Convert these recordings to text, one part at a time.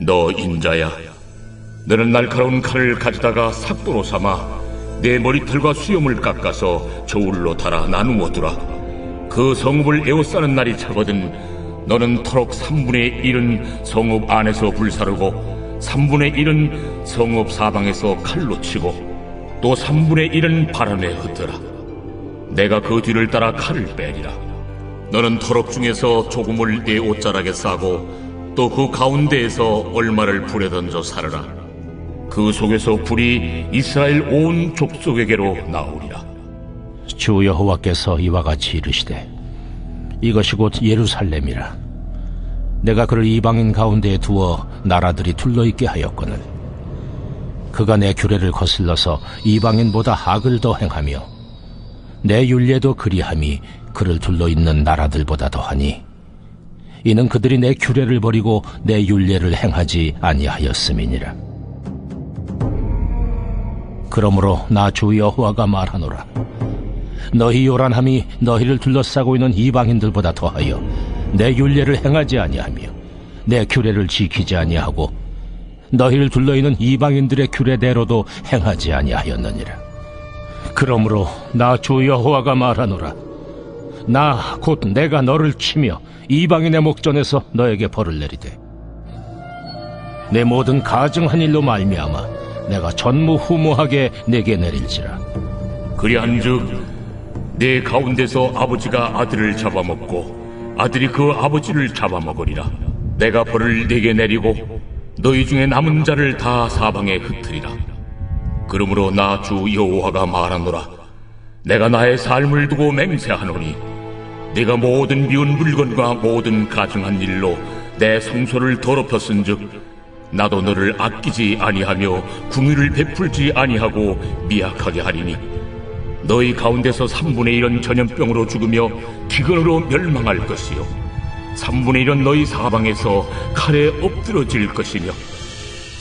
너 인자야, 너는 날카로운 칼을 가져다가 삭도로 삼아 내 머리털과 수염을 깎아서 저울로 달아 나누어 두라. 그 성읍을 에워싸는 날이 차거든 너는 터록 3분의 1은 성읍 안에서 불사르고 3분의 1은 성읍 사방에서 칼로 치고 또 3분의 1은 바람에 흩어라. 내가 그 뒤를 따라 칼을 빼리라. 너는 터럭 중에서 조금을 내 옷자락에 싸고 또 그 가운데에서 얼마를 불에 던져 살으라. 그 속에서 불이 이스라엘 온 족속에게로 나오리라. 주 여호와께서 이와 같이 이르시되 이것이 곧 예루살렘이라. 내가 그를 이방인 가운데에 두어 나라들이 둘러있게 하였거늘 그가 내 규례를 거슬러서 이방인보다 악을 더 행하며 내 율례도 그리함이 그를 둘러있는 나라들보다 더하니 이는 그들이 내 규례를 버리고 내 율례를 행하지 아니하였음이니라. 그러므로 나 주 여호와가 말하노라. 너희 요란함이 너희를 둘러싸고 있는 이방인들보다 더하여 내 율례를 행하지 아니하며 내 규례를 지키지 아니하고 너희를 둘러있는 이방인들의 규례대로도 행하지 아니하였느니라. 그러므로 나 주 여호와가 말하노라. 나 곧 내가 너를 치며 이방인의 목전에서 너에게 벌을 내리되 내 모든 가증한 일로 말미암아 내가 전무후무하게 내게 내릴지라. 그리한즉 내 가운데서 아버지가 아들을 잡아먹고 아들이 그 아버지를 잡아먹으리라. 내가 벌을 네게 내리고 너희 중에 남은 자를 다 사방에 흩으리라. 그러므로 나 주 여호와가 말하노라. 내가 나의 삶을 두고 맹세하노니 네가 모든 미운 물건과 모든 가증한 일로 내 성소를 더럽혔은즉 나도 너를 아끼지 아니하며 궁유를 베풀지 아니하고 미약하게 하리니 너희 가운데서 3분의 1은 전염병으로 죽으며 기근으로 멸망할 것이요 3분의 1은 너희 사방에서 칼에 엎드러질 것이며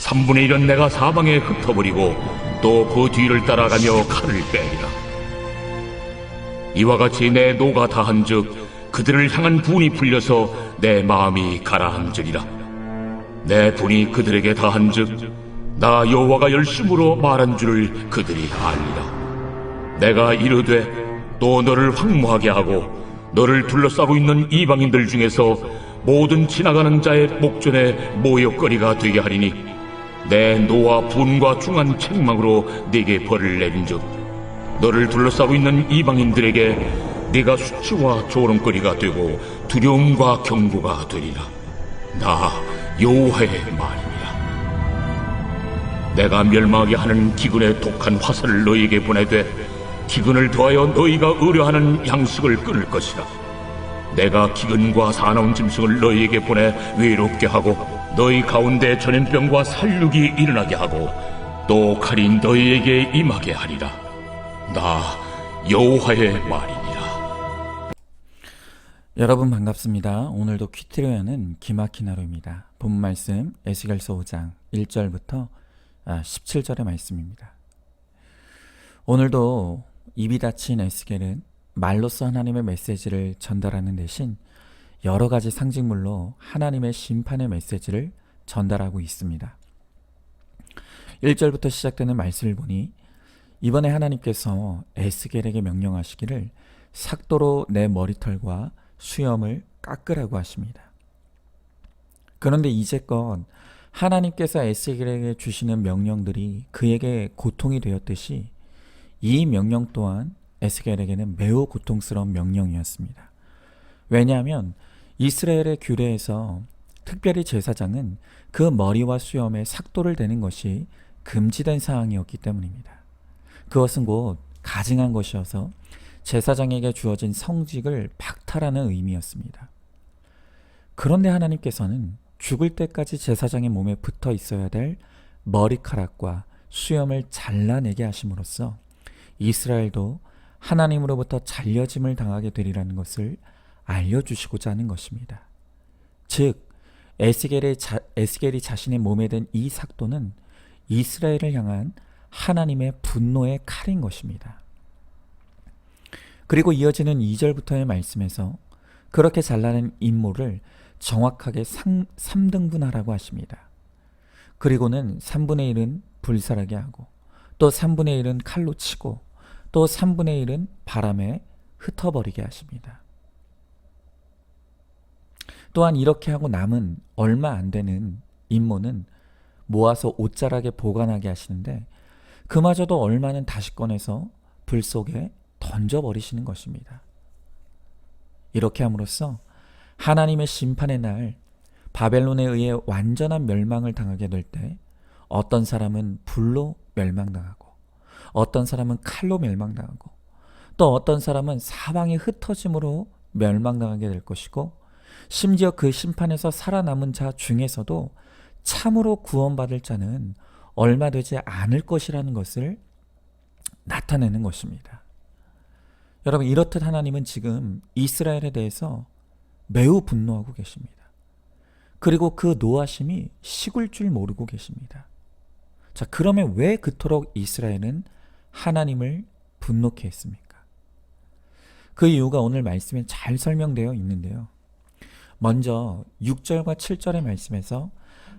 3분의 1은 내가 사방에 흩어버리고 또 그 뒤를 따라가며 칼을 빼리라. 이와 같이 내 노가 다한즉 그들을 향한 분이 풀려서 내 마음이 가라앉으리라. 내 분이 그들에게 다한즉 나 여호와가 열심으로 말한 줄을 그들이 알리라. 내가 이르되 또 너를 황무하게 하고 너를 둘러싸고 있는 이방인들 중에서 모든 지나가는 자의 목전에 모욕거리가 되게 하리니 내 노와 분과 중한 책망으로 네게 벌을 내린즉 너를 둘러싸고 있는 이방인들에게 네가 수치와 조롱거리가 되고 두려움과 경고가 되리라. 나 여호와의 말이니라. 내가 멸망하게 하는 기근의 독한 화살을 너희에게 보내되 기근을 더하여 너희가 의뢰하는 양식을 끊을 것이라. 내가 기근과 사나운 짐승을 너희에게 보내 외롭게 하고 너희 가운데 전염병과 살육이 일어나게 하고 또 칼이 너희에게 임하게 하리라. 나 여호와의 말이니라. 여러분 반갑습니다. 오늘도 퀴트리하는 기막힌 하루입니다. 본 말씀 에스겔서 5장 1절부터 17절의 말씀입니다. 오늘도 입이 닫힌 에스겔은 말로써 하나님의 메시지를 전달하는 대신 여러 가지 상징물로 하나님의 심판의 메시지를 전달하고 있습니다. 1절부터 시작되는 말씀을 보니 이번에 하나님께서 에스겔에게 명령하시기를 삭도로 내 머리털과 수염을 깎으라고 하십니다. 그런데 이제껏 하나님께서 에스겔에게 주시는 명령들이 그에게 고통이 되었듯이 이 명령 또한 에스겔에게는 매우 고통스러운 명령이었습니다. 왜냐하면 이스라엘의 규례에서 특별히 제사장은 그 머리와 수염에 삭도를 대는 것이 금지된 사항이었기 때문입니다. 그것은 곧 가증한 것이어서 제사장에게 주어진 성직을 박탈하는 의미였습니다. 그런데 하나님께서는 죽을 때까지 제사장의 몸에 붙어 있어야 될 머리카락과 수염을 잘라내게 하심으로써 이스라엘도 하나님으로부터 잘려짐을 당하게 되리라는 것을 알려주시고자 하는 것입니다. 즉 에스겔이 자신의 몸에 든 이 삭도는 이스라엘을 향한 하나님의 분노의 칼인 것입니다. 그리고 이어지는 2절부터의 말씀에서 그렇게 잘라낸 인모를 정확하게 3등분하라고 하십니다. 그리고는 3분의 1은 불살하게 하고, 또 3분의 1은 칼로 치고, 또 3분의 1은 바람에 흩어버리게 하십니다. 또한 이렇게 하고 남은 얼마 안 되는 인모는 모아서 옷자락에 보관하게 하시는데, 그마저도 얼마는 다시 꺼내서 불 속에 던져버리시는 것입니다. 이렇게 함으로써 하나님의 심판의 날 바벨론에 의해 완전한 멸망을 당하게 될 때 어떤 사람은 불로 멸망당하고, 어떤 사람은 칼로 멸망당하고, 또 어떤 사람은 사방에 흩어짐으로 멸망당하게 될 것이고, 심지어 그 심판에서 살아남은 자 중에서도 참으로 구원받을 자는 얼마 되지 않을 것이라는 것을 나타내는 것입니다. 여러분, 이렇듯 하나님은 지금 이스라엘에 대해서 매우 분노하고 계십니다. 그리고 그 노하심이 식을 줄 모르고 계십니다. 자, 그러면 왜 그토록 이스라엘은 하나님을 분노케 했습니까? 그 이유가 오늘 말씀에 잘 설명되어 있는데요. 먼저 6절과 7절의 말씀에서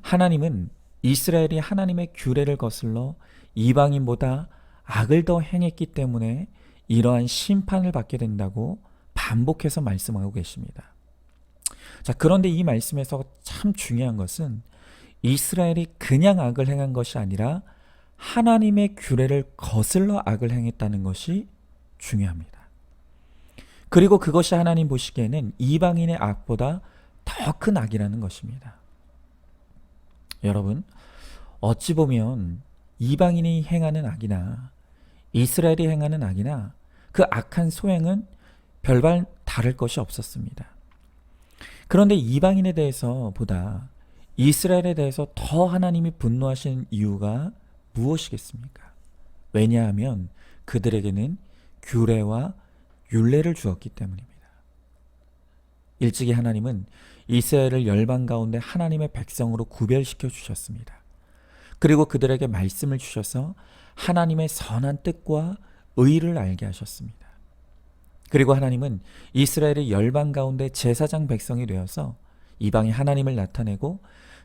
하나님은 이스라엘이 하나님의 규례를 거슬러 이방인보다 악을 더 행했기 때문에 이러한 심판을 받게 된다고 반복해서 말씀하고 계십니다. 자, 그런데 이 말씀에서 참 중요한 것은 이스라엘이 그냥 악을 행한 것이 아니라 하나님의 규례를 거슬러 악을 행했다는 것이 중요합니다. 그리고 그것이 하나님 보시기에는 이방인의 악보다 더 큰 악이라는 것입니다. 여러분, 어찌 보면 이방인이 행하는 악이나 이스라엘이 행하는 악이나 그 악한 소행은 별반 다를 것이 없었습니다. 그런데 이방인에 대해서 보다 이스라엘에 대해서 더 하나님이 분노하신 이유가 무엇이겠습니까? 왜냐하면 그들에게는 규례와 율례를 주었기 때문입니다. 일찍이 하나님은 이스라엘을 열방 가운데 하나님의 백성으로 구별시켜 주셨습니다. 그리고 그들에게 말씀을 주셔서 하나님의 선한 뜻과 의를 알게 하셨습니다. 그리고 하나님은 이스라엘의 열방 가운데 제사장 백성이 되어서 이방에 하나님을 나타내고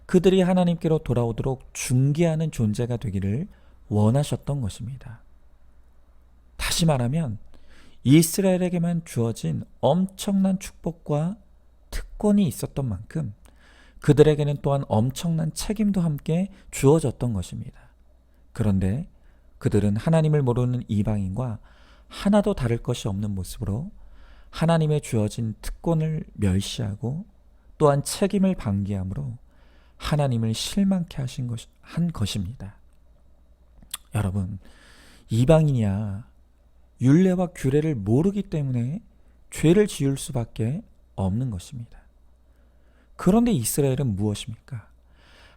그들이 하나님께로 돌아오도록 중개하는 존재가 되기를 원하셨던 것입니다. 다시 말하면 이스라엘에게만 주어진 엄청난 축복과 특권이 있었던 만큼 그들에게는 또한 엄청난 책임도 함께 주어졌던 것입니다. 그런데 그들은 하나님을 모르는 이방인과 하나도 다를 것이 없는 모습으로 하나님의 주어진 특권을 멸시하고 또한 책임을 방기함으로 하나님을 실망케 한 것입니다. 여러분, 이방인이야 율례와 규례를 모르기 때문에 죄를 지을 수밖에 없는 것입니다. 그런데 이스라엘은 무엇입니까?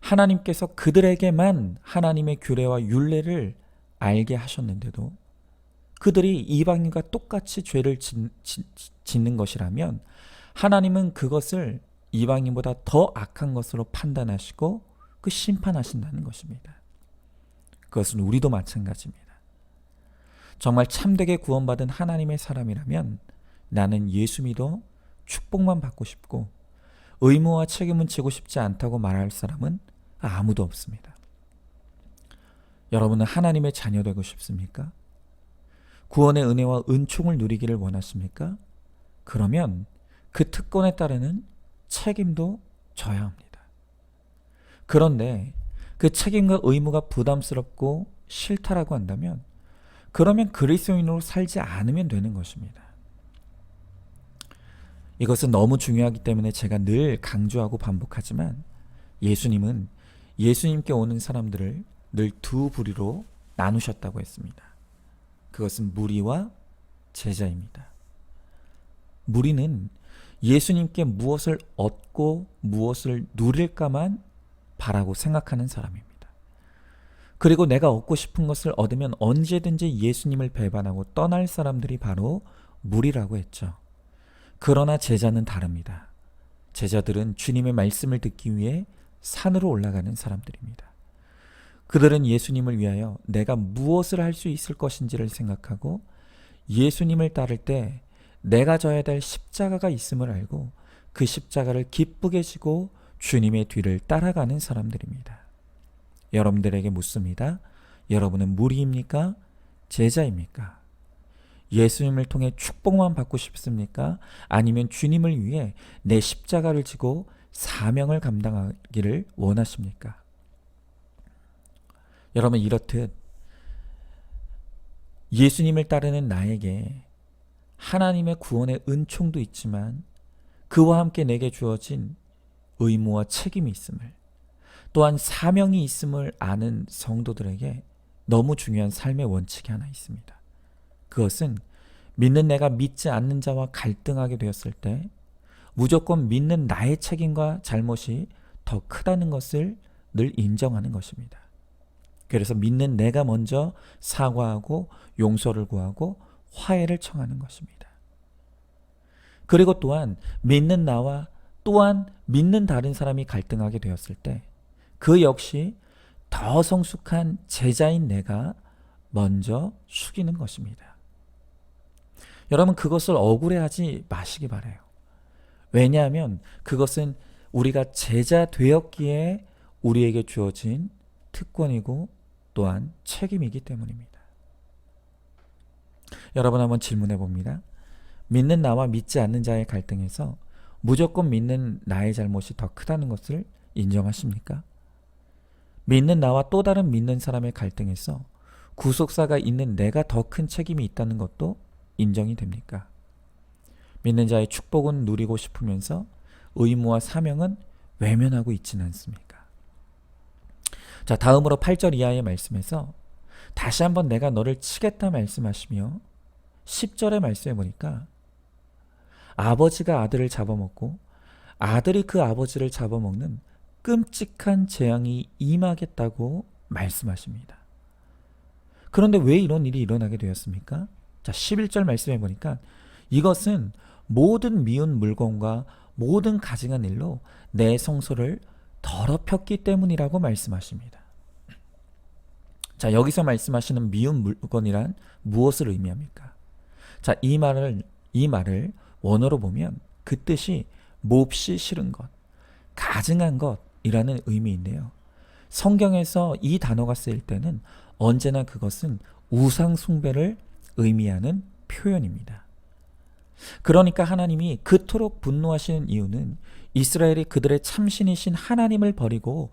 하나님께서 그들에게만 하나님의 규례와 율례를 알게 하셨는데도 그들이 이방인과 똑같이 죄를 짓는 것이라면 하나님은 그것을 이방인보다 더 악한 것으로 판단하시고 그 심판하신다는 것입니다. 그것은 우리도 마찬가지입니다. 정말 참되게 구원받은 하나님의 사람이라면 나는 예수 믿어 축복만 받고 싶고 의무와 책임은 지고 싶지 않다고 말할 사람은 아무도 없습니다. 여러분은 하나님의 자녀 되고 싶습니까? 구원의 은혜와 은총을 누리기를 원하십니까? 그러면 그 특권에 따르는 책임도 져야 합니다. 그런데 그 책임과 의무가 부담스럽고 싫다라고 한다면 그러면 그리스도인으로 살지 않으면 되는 것입니다. 이것은 너무 중요하기 때문에 제가 늘 강조하고 반복하지만 예수님은 예수님께 오는 사람들을 늘 두 부류로 나누셨다고 했습니다. 그것은 무리와 제자입니다. 무리는 예수님께 무엇을 얻고 무엇을 누릴까만 바라고 생각하는 사람입니다. 그리고 내가 얻고 싶은 것을 얻으면 언제든지 예수님을 배반하고 떠날 사람들이 바로 무리라고 했죠. 그러나 제자는 다릅니다. 제자들은 주님의 말씀을 듣기 위해 산으로 올라가는 사람들입니다. 그들은 예수님을 위하여 내가 무엇을 할 수 있을 것인지를 생각하고 예수님을 따를 때 내가 져야 될 십자가가 있음을 알고 그 십자가를 기쁘게 지고 주님의 뒤를 따라가는 사람들입니다. 여러분들에게 묻습니다. 여러분은 무리입니까? 제자입니까? 예수님을 통해 축복만 받고 싶습니까? 아니면 주님을 위해 내 십자가를 지고 사명을 감당하기를 원하십니까? 여러분, 이렇듯 예수님을 따르는 나에게 하나님의 구원의 은총도 있지만 그와 함께 내게 주어진 의무와 책임이 있음을, 또한 사명이 있음을 아는 성도들에게 너무 중요한 삶의 원칙이 하나 있습니다. 그것은 믿는 내가 믿지 않는 자와 갈등하게 되었을 때 무조건 믿는 나의 책임과 잘못이 더 크다는 것을 늘 인정하는 것입니다. 그래서 믿는 내가 먼저 사과하고 용서를 구하고 화해를 청하는 것입니다. 그리고 또한 믿는 나와 또한 믿는 다른 사람이 갈등하게 되었을 때 그 역시 더 성숙한 제자인 내가 먼저 숙이는 것입니다. 여러분, 그것을 억울해하지 마시기 바라요. 왜냐하면 그것은 우리가 제자 되었기에 우리에게 주어진 특권이고 또한 책임이기 때문입니다. 여러분, 한번 질문해 봅니다. 믿는 나와 믿지 않는 자의 갈등에서 무조건 믿는 나의 잘못이 더 크다는 것을 인정하십니까? 믿는 나와 또 다른 믿는 사람의 갈등에서 구속사가 있는 내가 더 큰 책임이 있다는 것도 인정이 됩니까? 믿는 자의 축복은 누리고 싶으면서 의무와 사명은 외면하고 있지는 않습니까? 자, 다음으로 8절 이하의 말씀에서 다시 한번 내가 너를 치겠다 말씀하시며 10절의 말씀에 보니까 아버지가 아들을 잡아먹고 아들이 그 아버지를 잡아먹는 끔찍한 재앙이 임하겠다고 말씀하십니다. 그런데 왜 이런 일이 일어나게 되었습니까? 자, 11절 말씀에 보니까 이것은 모든 미운 물건과 모든 가증한 일로 내 성소를 더럽혔기 때문이라고 말씀하십니다. 자, 여기서 말씀하시는 미운 물건이란 무엇을 의미합니까? 자, 이 말을 원어로 보면 그 뜻이 몹시 싫은 것, 가증한 것이라는 의미인데요. 성경에서 이 단어가 쓰일 때는 언제나 그것은 우상 숭배를 의미하는 표현입니다. 그러니까 하나님이 그토록 분노하시는 이유는 이스라엘이 그들의 참신이신 하나님을 버리고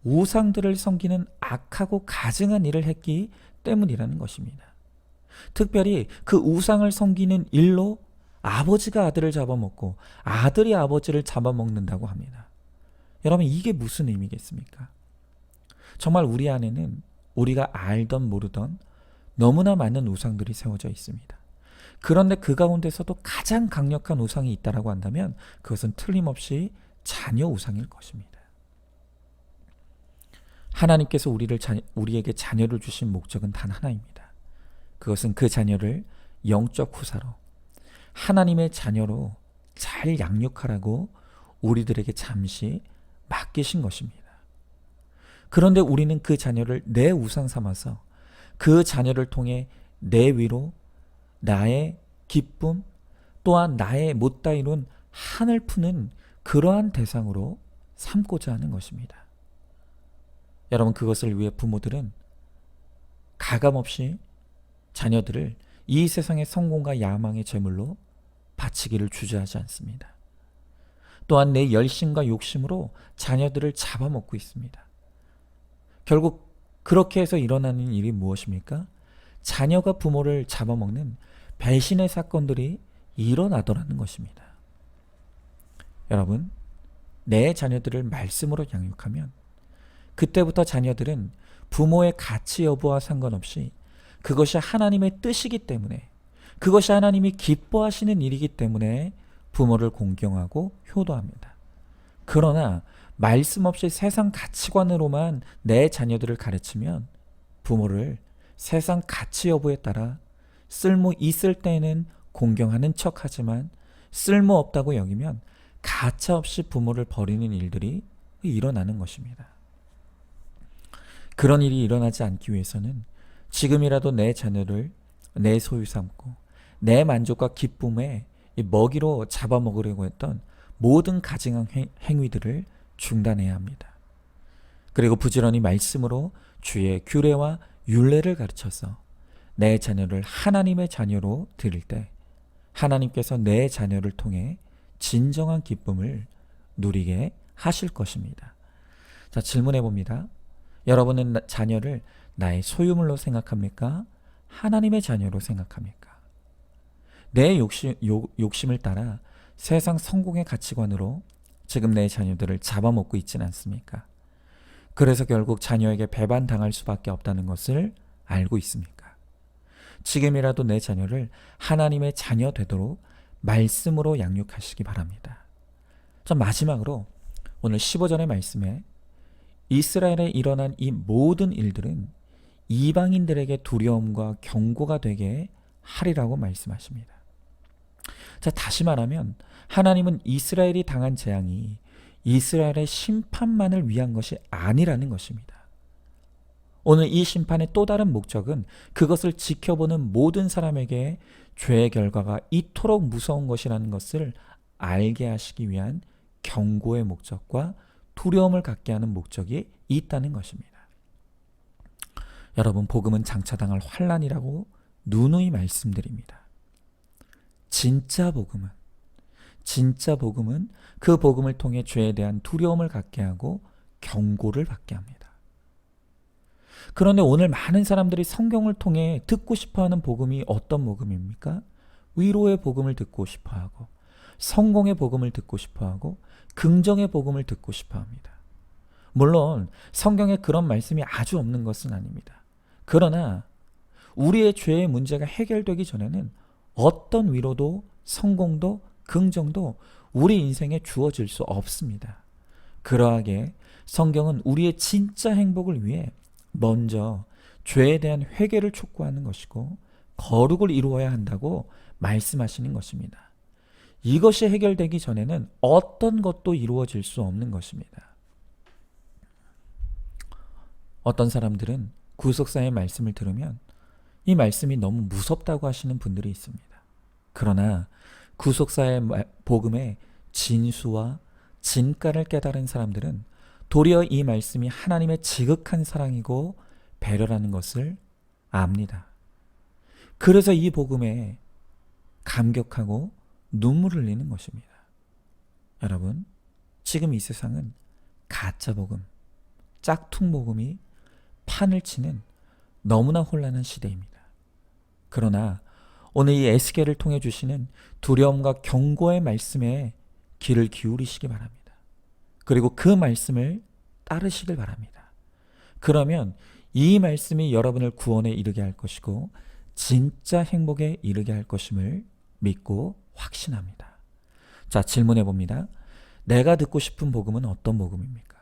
우상들을 섬기는 악하고 가증한 일을 했기 때문이라는 것입니다. 특별히 그 우상을 섬기는 일로 아버지가 아들을 잡아먹고 아들이 아버지를 잡아먹는다고 합니다. 여러분, 이게 무슨 의미겠습니까? 정말 우리 안에는 우리가 알던 모르던 너무나 많은 우상들이 세워져 있습니다. 그런데 그 가운데서도 가장 강력한 우상이 있다라고 한다면 그것은 틀림없이 자녀 우상일 것입니다. 하나님께서 우리에게 자녀를 주신 목적은 단 하나입니다. 그것은 그 자녀를 영적 후사로 하나님의 자녀로 잘 양육하라고 우리들에게 잠시 맡기신 것입니다. 그런데 우리는 그 자녀를 내 우상 삼아서 그 자녀를 통해 내 위로 나의 기쁨 또한 나의 못다 이룬 한을 푸는 그러한 대상으로 삼고자 하는 것입니다. 여러분, 그것을 위해 부모들은 가감없이 자녀들을 이 세상의 성공과 야망의 제물로 바치기를 주저하지 않습니다. 또한 내 열심과 욕심으로 자녀들을 잡아먹고 있습니다. 결국 그렇게 해서 일어나는 일이 무엇입니까? 자녀가 부모를 잡아먹는 배신의 사건들이 일어나더라는 것입니다. 여러분, 내 자녀들을 말씀으로 양육하면 그때부터 자녀들은 부모의 가치 여부와 상관없이 그것이 하나님의 뜻이기 때문에, 그것이 하나님이 기뻐하시는 일이기 때문에 부모를 공경하고 효도합니다. 그러나 말씀 없이 세상 가치관으로만 내 자녀들을 가르치면 부모를 세상 가치 여부에 따라 쓸모 있을 때는 공경하는 척하지만 쓸모 없다고 여기면 가차없이 부모를 버리는 일들이 일어나는 것입니다. 그런 일이 일어나지 않기 위해서는 지금이라도 내 자녀를 내 소유 삼고 내 만족과 기쁨에 먹이로 잡아먹으려고 했던 모든 가증한 행위들을 중단해야 합니다. 그리고 부지런히 말씀으로 주의 규례와 율례를 가르쳐서 내 자녀를 하나님의 자녀로 드릴 때 하나님께서 내 자녀를 통해 진정한 기쁨을 누리게 하실 것입니다. 자, 질문해 봅니다. 여러분은 자녀를 나의 소유물로 생각합니까? 하나님의 자녀로 생각합니까? 내 욕심을 따라 세상 성공의 가치관으로 지금 내 자녀들을 잡아먹고 있지는 않습니까? 그래서 결국 자녀에게 배반당할 수밖에 없다는 것을 알고 있습니까? 지금이라도 내 자녀를 하나님의 자녀 되도록 말씀으로 양육하시기 바랍니다. 자, 마지막으로 오늘 15절의 말씀에 이스라엘에 일어난 이 모든 일들은 이방인들에게 두려움과 경고가 되게 하리라고 말씀하십니다. 자, 다시 말하면 하나님은 이스라엘이 당한 재앙이 이스라엘의 심판만을 위한 것이 아니라는 것입니다. 오늘 이 심판의 또 다른 목적은 그것을 지켜보는 모든 사람에게 죄의 결과가 이토록 무서운 것이라는 것을 알게 하시기 위한 경고의 목적과 두려움을 갖게 하는 목적이 있다는 것입니다. 여러분, 복음은 장차당할 환난이라고 누누이 말씀드립니다. 진짜 복음은 그 복음을 통해 죄에 대한 두려움을 갖게 하고 경고를 받게 합니다. 그런데 오늘 많은 사람들이 성경을 통해 듣고 싶어하는 복음이 어떤 복음입니까? 위로의 복음을 듣고 싶어하고 성공의 복음을 듣고 싶어하고 긍정의 복음을 듣고 싶어합니다. 물론 성경에 그런 말씀이 아주 없는 것은 아닙니다. 그러나 우리의 죄의 문제가 해결되기 전에는 어떤 위로도 성공도 긍정도 우리 인생에 주어질 수 없습니다. 그러하게 성경은 우리의 진짜 행복을 위해 먼저 죄에 대한 회개를 촉구하는 것이고 거룩을 이루어야 한다고 말씀하시는 것입니다. 이것이 해결되기 전에는 어떤 것도 이루어질 수 없는 것입니다. 어떤 사람들은 구속사의 말씀을 들으면 이 말씀이 너무 무섭다고 하시는 분들이 있습니다. 그러나 구속사의 복음의 진수와 진가를 깨달은 사람들은 도리어 이 말씀이 하나님의 지극한 사랑이고 배려라는 것을 압니다. 그래서 이 복음에 감격하고 눈물을 흘리는 것입니다. 여러분, 지금 이 세상은 가짜 복음, 짝퉁 복음이 판을 치는 너무나 혼란한 시대입니다. 그러나 오늘 이 에스겔을 통해 주시는 두려움과 경고의 말씀에 귀를 기울이시기 바랍니다. 그리고 그 말씀을 따르시길 바랍니다. 그러면 이 말씀이 여러분을 구원에 이르게 할 것이고 진짜 행복에 이르게 할 것임을 믿고 확신합니다. 자, 질문해 봅니다. 내가 듣고 싶은 복음은 어떤 복음입니까?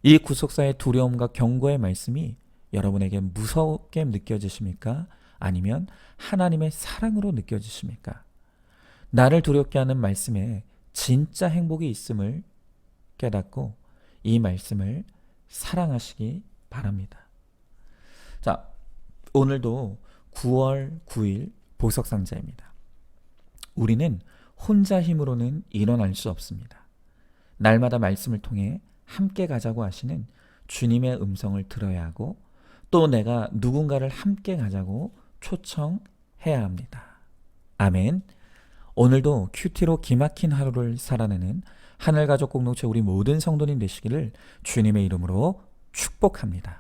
이 구속사의 두려움과 경고의 말씀이 여러분에게 무섭게 느껴지십니까? 아니면 하나님의 사랑으로 느껴지십니까? 나를 두렵게 하는 말씀에 진짜 행복이 있음을 깨닫고 이 말씀을 사랑하시기 바랍니다. 자, 오늘도 9월 9일 보석상자입니다. 우리는 혼자 힘으로는 일어날 수 없습니다. 날마다 말씀을 통해 함께 가자고 하시는 주님의 음성을 들어야 하고 또 내가 누군가를 함께 가자고 초청해야 합니다. 아멘. 오늘도 큐티로 기막힌 하루를 살아내는 하늘가족 공동체 우리 모든 성도님 되시기를 주님의 이름으로 축복합니다.